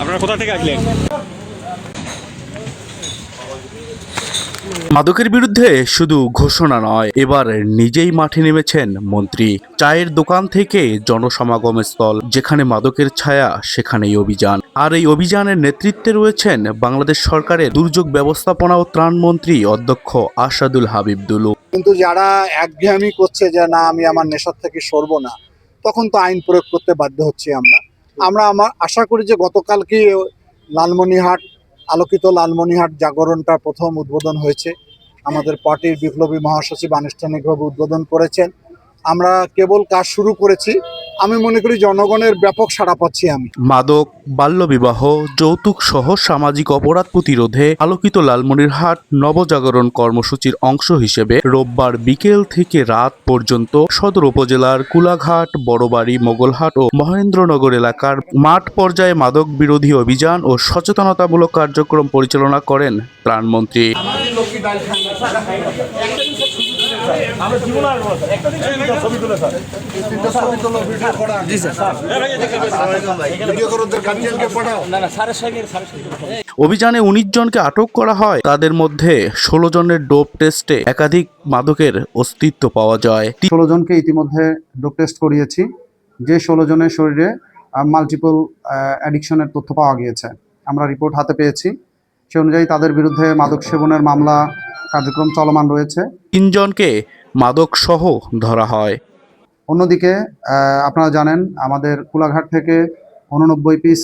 আপনারা কোথা থেকে আসলেন? মাদকের বিরুদ্ধে শুধু ঘোষণা নয়, এবার নিজেই মাঠে নেমেছেন মন্ত্রী। চায়ের দোকান থেকে জনসমাগম স্থল, যেখানে মাদকের ছায়া সেখানেই অভিযান। আর এই অভিযানের নেতৃত্বে রয়েছেন বাংলাদেশ সরকারের দুর্যোগ ব্যবস্থাপনা ও ত্রাণ মন্ত্রী অধ্যক্ষ আসাদুল হাবিব দুলু। কিন্তু যারা একঘেয়েমি করছে যে না আমি আমার নেশার থেকে সরবো না, তখন তো আইন প্রয়োগ করতে বাধ্য হচ্ছি আমরা আশা করি যে গতকালকে লালমনিরহাট আলোকিত লালমনিরহাট জাগরণটা প্রথম উদ্বোধন হয়েছে। আমাদের পার্টির বিপ্লবী মহাসচিব আনুষ্ঠানিকভাবে উদ্বোধন করেছেন। আমরা কেবল কাজ শুরু করেছি। আমি মনে করি জনগণের ব্যাপক সাড়া পাচ্ছি আমি। মাদক, বাল্যবিবাহ, যৌতুক সহ সামাজিক অপরাধ প্রতিরোধে আলোকিত লালমনিরহাট নবজাগরণ কর্মসূচির অংশ হিসেবে রোববার বিকেল থেকে রাত পর্যন্ত সদর উপজেলার কুলাঘাট, বড়বাড়ি, মোগলহাট ও মহেন্দ্রনগর এলাকার মাঠ পর্যায়ে মাদক বিরোধী অভিযান ও সচেতনতামূলক কার্যক্রম পরিচালনা করেন ত্রাণমন্ত্রী। অভিযানে ১৯ জনকে আটক করা হয়। তাদের মধ্যে ১৬ জনের ডোপ টেস্টে একাধিক মাদকের অস্তিত্ব পাওয়া যায়। ১৬ জনকে ইতিমধ্যে ডোপ টেস্ট করিয়েছি, যে ১৬ জনের শরীরে মাল্টিপল অ্যাডিকশনের তথ্য পাওয়া গিয়েছে। আমরা রিপোর্ট হাতে পেয়েছি, সে অনুযায়ী তাদের বিরুদ্ধে মাদক সেবনের মামলা কার্যক্রম চলমান রয়েছে। ৩ জনকে মাদক সহ ধরা হয়। অন্যদিকে আপনারা জানেন আমাদের কুলাঘাট থেকে ৮৯ পিস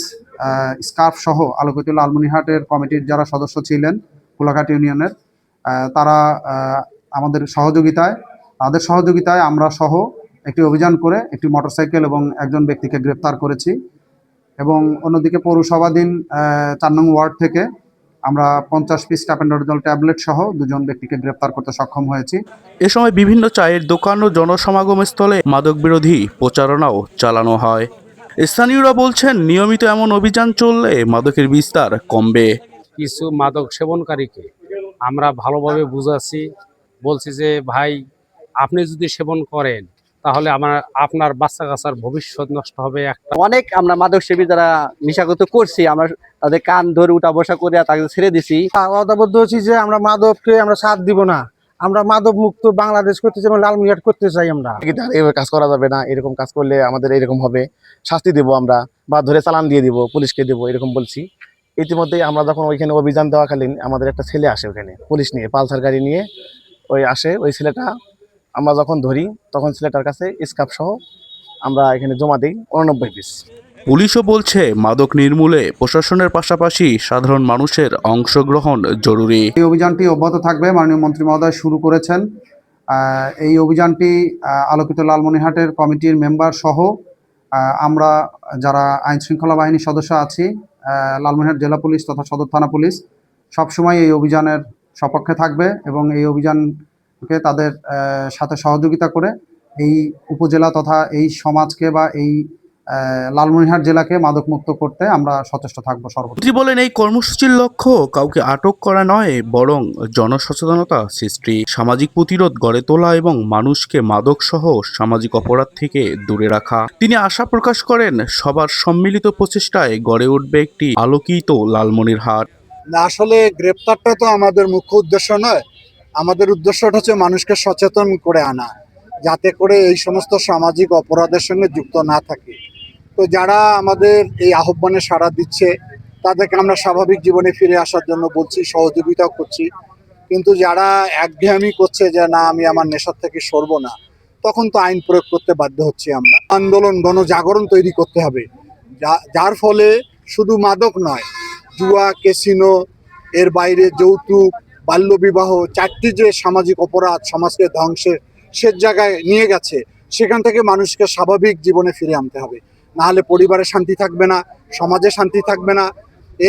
স্কার্ফ সহ আলোকিত লালমনিরহাটের কমিটির যারা সদস্য ছিলেন কুলাঘাট ইউনিয়নের, তারা তাদের সহযোগিতায় আমরা সহ একটি অভিযান করে একটি মোটরসাইকেল এবং একজন ব্যক্তিকে গ্রেপ্তার করেছি। এবং অন্যদিকে পৌরসভাধীন ৪ নং ওয়ার্ড থেকে আমরা ৫০ পিস ট্যাপেন্ডারজল ট্যাবলেট সহ ২ জন ব্যক্তিকে গ্রেপ্তার করতে সক্ষম হয়েছি। এ সময় বিভিন্ন চায়ের দোকান ও জনসমাগম স্থলে মাদক বিরোধী প্রচারণাও চালানো হয়। স্থানীয়রা বলছেন, নিয়মিত এমন অভিযান চললে মাদকের বিস্তার কমবে। কিছু মাদক সেবনকারীকে আমরা ভালোভাবে বুঝাচ্ছি, বলছি যে ভাই আপনি যদি সেবন করেন তাহলে আপনার বাচ্চা কাচ্চার ভবিষ্যৎ নষ্ট হবে। অনেক আমরা মাদক সেবী যারা নিশাগত করছি, আমরা তাদের কান ধরে উঠা বসা করে তাকে ছেড়ে দিছি। অদাবদ্ধ হচ্ছি যে আমরা মাদককে আমরা সাথ দিব না, আমরা মাদক মুক্ত বাংলাদেশ করতে চাই, লালমনিরহাট করতে চাই। আমরা এভাবে কাজ করা যাবে না, এরকম কাজ করলে আমাদের এরকম হবে, শাস্তি দেবো আমরা, বা ধরে চালান দিয়ে দিব, পুলিশকে দেবো, এরকম বলছি। ইতিমধ্যেই আমরা যখন ওইখানে অভিযান দেওয়াকালীন আমাদের একটা ছেলে আসে ওখানে পুলিশ নিয়ে, পালসার গাড়ি নিয়ে ওই ছেলেটা আমরা যখন ধরি তখন ছেলেটার কাছে স্কার্ফ সহ আমরা এখানে জমা দিই ৮৯ পিস। পুলিশও বলছে, মাদক নির্মূলে প্রশাসনের পাশাপাশি সাধারণ মানুষের অংশগ্রহণ জরুরি। এই অভিযানটি অব্যাহত থাকবে। মাননীয় মন্ত্রী মহোদয় শুরু করেছেন। এই অভিযানটি আলোকিত লালমনিরহাটের কমিটির মেম্বার সহ আমরা যারা আইন শৃঙ্খলা বাহিনীর সদস্য আছি, লালমনিরহাট জেলা পুলিশ তথা সদর থানা পুলিশ সবসময় এই অভিযানের সপক্ষে থাকবে এবং এই অভিযানকে তাদের সাথে সহযোগিতা করে এই উপজেলা তথা এই সমাজকে বা এই লালমনিরহাট জেলাকে মাদকমুক্ত করতে আমরা সচেষ্ট থাকবো সর্বদা। মন্ত্রী বলেন, এই কর্মসূচির লক্ষ্য কাউকে আটক করা নয়, বরং জনসচেতনতা সৃষ্টি, সামাজিক প্রতিরোধ গড়ে তোলা এবং মানুষকে মাদক সহ সামাজিক অপরাধ থেকে দূরে রাখা। তিনি আশা প্রকাশ করেন, সবার সম্মিলিত প্রচেষ্টায় গড়ে উঠবে একটি আলোকিত লালমনিরহাট। আসলে গ্রেপ্তারটা তো আমাদের মুখ্য উদ্দেশ্য নয়। আমাদের উদ্দেশ্যটা হচ্ছে মানুষকে সচেতন করে আনা, যাতে করে এই সমস্ত সামাজিক অপরাধের সঙ্গে যুক্ত না থাকে। তো যারা আমাদের এই আহ্বানে সাড়া দিচ্ছে তাদেরকে আমরা স্বাভাবিক জীবনে ফিরে আসার জন্য বলছি, সহযোগিতাও করছি। কিন্তু যারা একঘেয়েমি করছে যে না আমি আমার নেশার থেকে সরবো না, তখন তো আইন প্রয়োগ করতে বাধ্য হচ্ছি আমরা। আন্দোলন, গণজাগরণ তৈরি করতে হবে, যার ফলে শুধু মাদক নয়, জুয়া, ক্যাসিনো, এর বাইরে যৌতুক, বাল্যবিবাহ, 4টি যে সামাজিক অপরাধ সমাজকে ধ্বংসের শেষ জায়গায় নিয়ে গেছে, সেখান থেকে মানুষকে স্বাভাবিক জীবনে ফিরে আনতে হবে। নাহলে পরিবারে শান্তি থাকবে না, সমাজে শান্তি থাকবে না।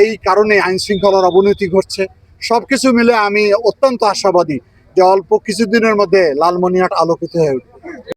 এই কারণে আইন শৃঙ্খলার অবনতি ঘটছে। সবকিছু মিলে আমি অত্যন্ত আশাবাদী যে অল্প কিছুদিনের মধ্যে লালমনিরহাট আলোকিত হয়ে উঠবে।